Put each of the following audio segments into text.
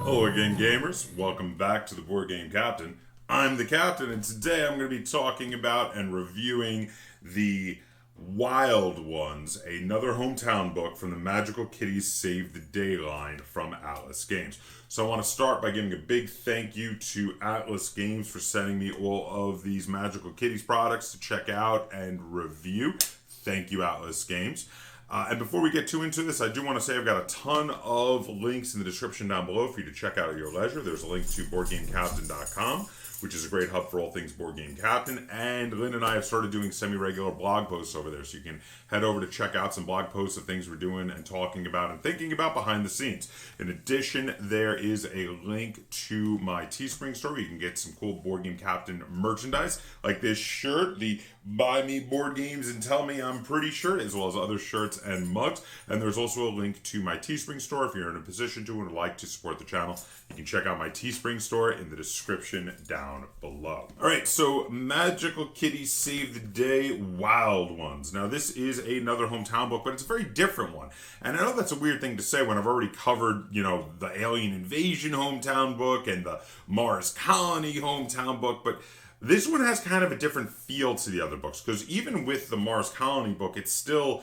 Hello again, gamers. Welcome back to the Board Game Captain. I'm the Captain, and today I'm going to be talking about and reviewing the Wild Ones, another hometown book from the Magical Kitties Save the Day line from Atlas Games. So I want to start by giving a big thank you to Atlas Games for sending me all of these Magical Kitties products to check out and review. Thank you, Atlas Games. And before we get too into this, I do want to say I've got a ton of links in the description down below for you to check out at your leisure. There's a link to BoardGameCaptain.com, which is a great hub for all things Board Game Captain. And Lynn and I have started doing semi-regular blog posts over there, so you can head over to check out some blog posts of things we're doing and talking about and thinking about behind the scenes. In addition, there is a link to my Teespring store where you can get some cool Board Game Captain merchandise, like this shirt, the Buy Me Board Games and Tell Me I'm Pretty shirt, as well as other shirts and mugs. And there's also a link to my Teespring store if you're in a position to and would like to support the channel. You can check out my Teespring store in the description down below. Alright, so Magical Kitties Save the Day Wild Ones. Now this is another hometown book, but it's a very different one. And I know that's a weird thing to say when I've already covered, the Alien Invasion hometown book and the Mars Colony hometown book, but this one has kind of a different feel to the other books, because even with the Mars Colony book, it's still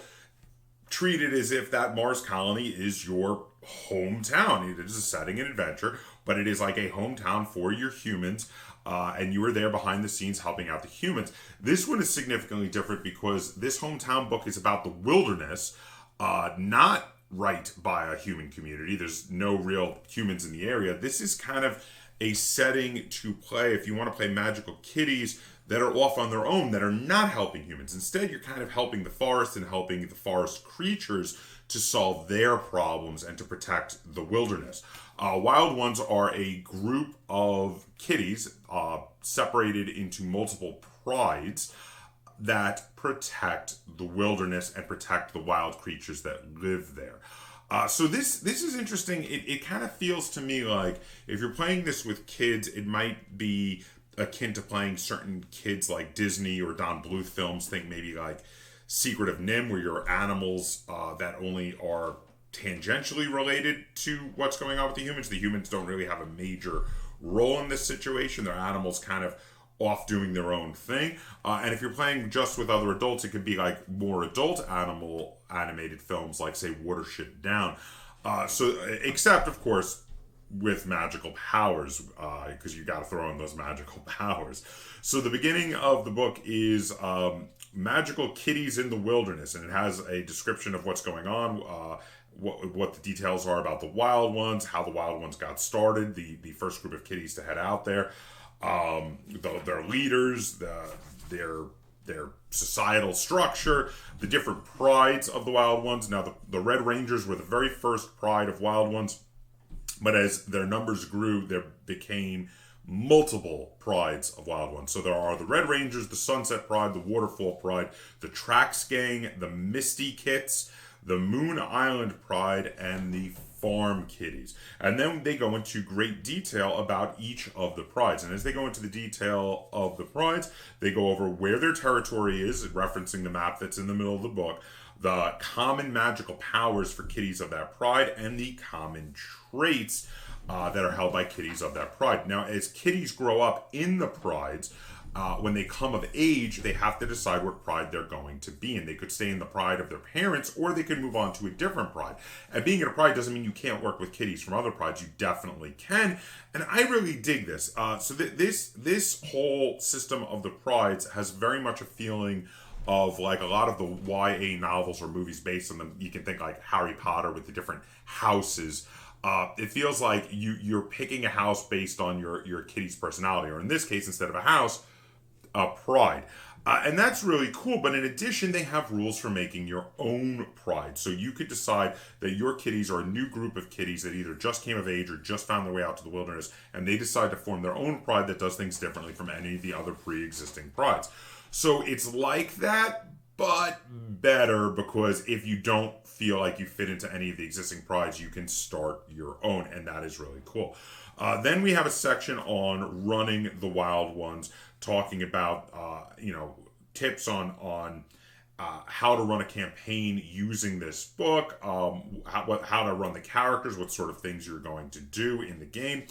treated as if that Mars Colony is your hometown. It is a setting and adventure, but it is like a hometown for your humans, and you are there behind the scenes helping out the humans. This one is significantly different because this hometown book is about the wilderness, not right by a human community. There's no real humans in the area. This is kind of a setting to play if you want to play Magical Kitties that are off on their own, that are not helping humans. Instead, you're kind of helping the forest and helping the forest creatures to solve their problems and to protect the wilderness. Wild Ones are a group of kitties separated into multiple prides that protect the wilderness and protect the wild creatures that live there. So this is interesting. It kind of feels to me like if you're playing this with kids, it might be akin to playing certain kids like Disney or Don Bluth films. Think maybe like Secret of NIMH, where you're animals that only are tangentially related to what's going on with the humans. The humans don't really have a major role in this situation. They're animals kind of off doing their own thing. And if you're playing just with other adults, it could be like more adult animal animated films like, say, Watership Down. Except, of course, with magical powers, because you got to throw in those magical powers. So the beginning of the book is Magical Kitties in the Wilderness, and it has a description of what's going on, what the details are about the Wild Ones, how the Wild Ones got started, the first group of kitties to head out there, their leaders, their societal structure, the different prides of the Wild Ones. Now, the Red Rangers were the very first pride of Wild Ones, but as their numbers grew, there became multiple prides of Wild Ones. So there are the Red Rangers, the Sunset Pride, the Waterfall Pride, the Trax Gang, the Misty Kits, the Moon Island Pride, and the Farm Kitties. And then they go into great detail about each of the prides. And as they go into the detail of the prides, they go over where their territory is, referencing the map that's in the middle of the book, the common magical powers for kitties of that pride, and the common traits that are held by kitties of that pride. Now, as kitties grow up in the prides, when they come of age, they have to decide what pride they're going to be in. They could stay in the pride of their parents, or they could move on to a different pride. And being in a pride doesn't mean you can't work with kitties from other prides. You definitely can. And I really dig this. This whole system of the prides has very much a feeling of like a lot of the YA novels or movies based on them. You can think like Harry Potter with the different houses. It feels like you're picking a house based on your kitty's personality, or in this case, instead of a house, a pride. And that's really cool, but in addition, they have rules for making your own pride. So you could decide that your kitties are a new group of kitties that either just came of age or just found their way out to the wilderness, and they decide to form their own pride that does things differently from any of the other pre-existing prides. So it's like that, but better, because if you don't feel like you fit into any of the existing prides, you can start your own, and that is really cool. Then we have a section on running the Wild Ones, talking about tips on how to run a campaign using this book, how to run the characters, what sort of things you're going to do in the game,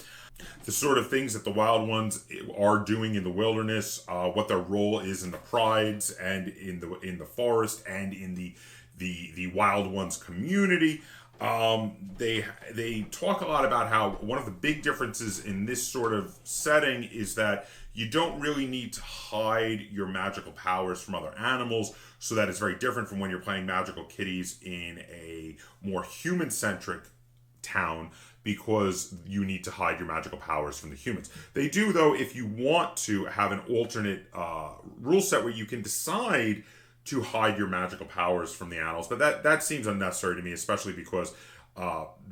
the sort of things that the wild ones are doing in the wilderness, what their role is in the prides and in the forest and in the wild ones community. They talk a lot about how one of the big differences in this sort of setting is that you don't really need to hide your magical powers from other animals, so that it's very different from when you're playing magical kitties in a more human-centric town, because you need to hide your magical powers from the humans. They do, though, if you want to have an alternate rule set where you can decide to hide your magical powers from the animals, but that seems unnecessary to me, especially because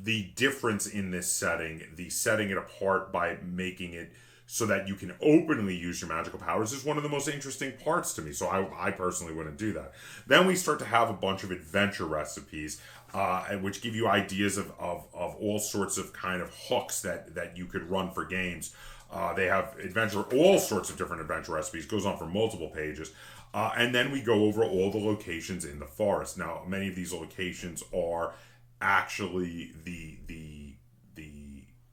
the difference in this setting, the setting it apart by making it so that you can openly use your magical powers, is one of the most interesting parts to me. So I personally wouldn't do that. Then we start to have a bunch of adventure recipes, which give you ideas of all sorts of kind of hooks that you could run for games. They have all sorts of different adventure recipes. Goes on for multiple pages. And then we go over all the locations in the forest. Now, many of these locations are actually the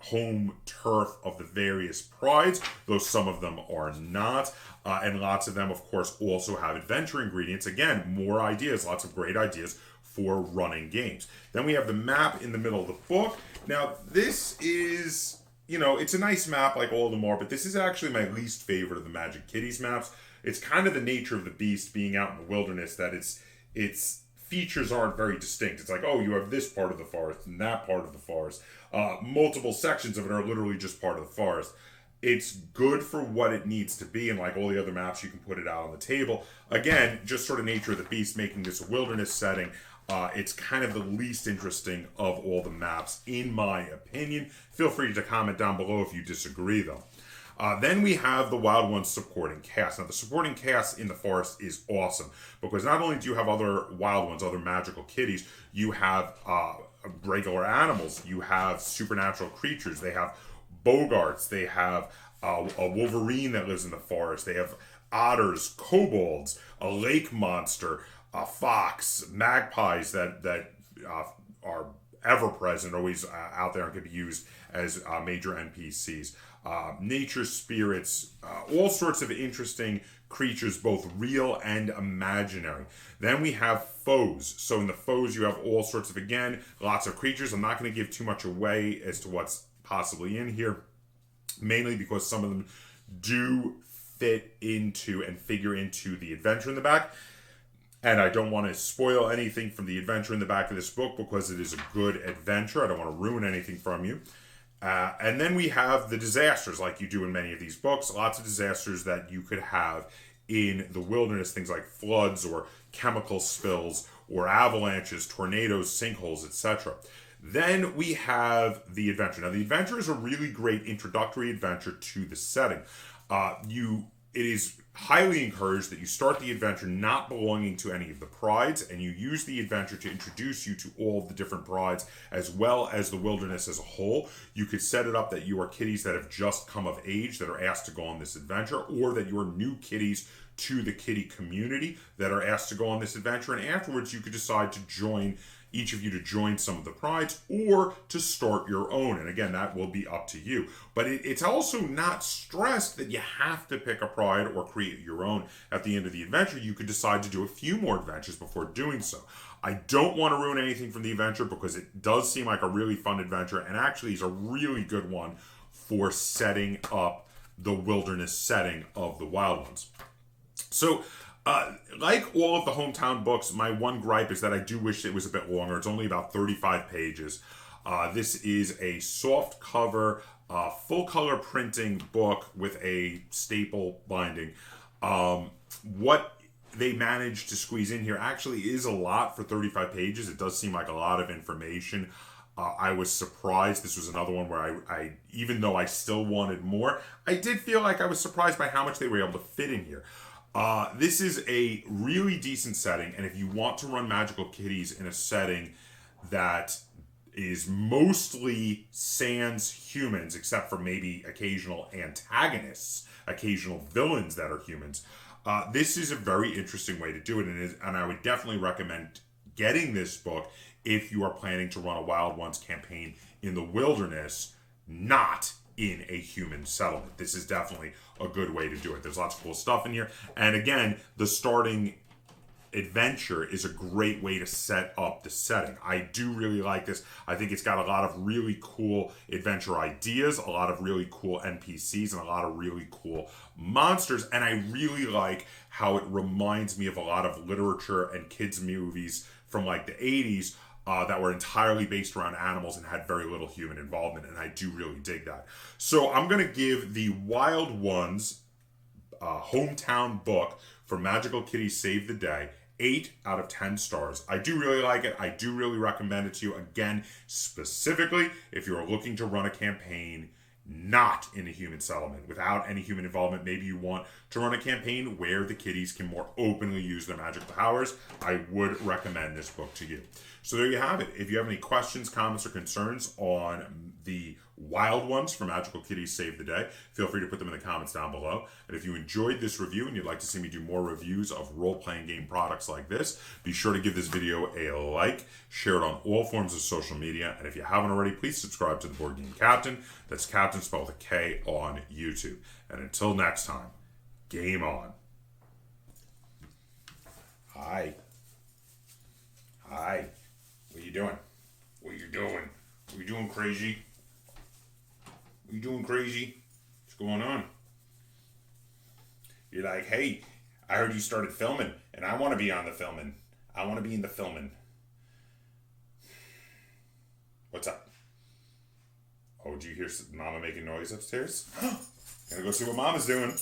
home turf of the various prides, though some of them are not. And lots of them, of course, also have adventure ingredients. Again, more ideas, lots of great ideas for running games. Then we have the map in the middle of the book. Now, this is, it's a nice map like all of them are, but this is actually my least favorite of the Magic Kitties maps. It's kind of the nature of the beast being out in the wilderness that its features aren't very distinct. It's like, oh, you have this part of the forest and that part of the forest. Multiple sections of it are literally just part of the forest. It's good for what it needs to be, and like all the other maps, you can put it out on the table. Again, just sort of nature of the beast making this a wilderness setting. It's kind of the least interesting of all the maps, in my opinion. Feel free to comment down below if you disagree, though. Then we have the Wild Ones supporting cast. Now, the supporting cast in the forest is awesome, because not only do you have other Wild Ones, other magical kitties, you have regular animals, you have supernatural creatures, they have bogarts, they have a wolverine that lives in the forest, they have otters, kobolds, a lake monster, a fox, magpies that are ever present, always out there and can be used as major NPCs. Nature spirits, all sorts of interesting creatures, both real and imaginary. Then we have foes. So in the foes, you have all sorts of, again, lots of creatures. I'm not going to give too much away as to what's possibly in here, mainly because some of them do fit into and figure into the adventure in the back. And I don't want to spoil anything from the adventure in the back of this book, because it is a good adventure. I don't want to ruin anything from you. And then we have the disasters, like you do in many of these books. Lots of disasters that you could have in the wilderness, things like floods or chemical spills or avalanches, tornadoes, sinkholes, etc. Then we have the adventure. Now, the adventure is a really great introductory adventure to the setting. It is highly encouraged that you start the adventure not belonging to any of the prides, and you use the adventure to introduce you to all of the different prides, as well as the wilderness as a whole. You could set it up that you are kitties that have just come of age that are asked to go on this adventure, or that you are new kitties to the kitty community that are asked to go on this adventure, and afterwards you could decide to join each of you to join some of the prides, or to start your own. And again, that will be up to you. But it's also not stressed that you have to pick a pride or create your own at the end of the adventure. You could decide to do a few more adventures before doing so. I don't want to ruin anything from the adventure, because it does seem like a really fun adventure, and actually is a really good one for setting up the wilderness setting of the Wild Ones. So, like all of the hometown books, my one gripe is that I do wish it was a bit longer. It's only about 35 pages. This is a soft cover, full color printing book with a staple binding. What they managed to squeeze in here actually is a lot for 35 pages. It does seem like a lot of information. I was surprised. This was another one where I, even though I still wanted more, I did feel like I was surprised by how much they were able to fit in here. This is a really decent setting, and if you want to run magical kitties in a setting that is mostly sans humans, except for maybe occasional antagonists, occasional villains that are humans, This is a very interesting way to do it, and I would definitely recommend getting this book if you are planning to run a Wild Ones campaign in the wilderness, not in a human settlement. This is definitely a good way to do it. There's lots of cool stuff in here. And again, the starting adventure is a great way to set up the setting. I do really like this. I think it's got a lot of really cool adventure ideas, a lot of really cool NPCs, and a lot of really cool monsters. And I really like how it reminds me of a lot of literature and kids' movies from like the 80s that were entirely based around animals and had very little human involvement. And I do really dig that. So I'm going to give the Wild Ones hometown book for Magical Kitties Save the Day 8 out of 10 stars. I do really like it. I do really recommend it to you. Again, specifically, if you're looking to run a campaign not in a human settlement, without any human involvement, maybe you want to run a campaign where the kitties can more openly use their magical powers, I would recommend this book to you. So there you have it. If you have any questions, comments, or concerns on the Wild Ones for Magical Kitties Save the Day, feel free to put them in the comments down below. And if you enjoyed this review and you'd like to see me do more reviews of role-playing game products like this, be sure to give this video a like, share it on all forms of social media, and if you haven't already, please subscribe to the Board Game Captain. That's Captain spelled with a K on YouTube. And until next time, game on. Hi. Hi. What are you doing? What are you doing? What are you doing, crazy? What are you doing, crazy? What's going on? You're like, hey, I heard you started filming, and I want to be on the filming. I want to be in the filming. What's up? Oh, did you hear Mama making noise upstairs? Gonna go see what Mama's doing.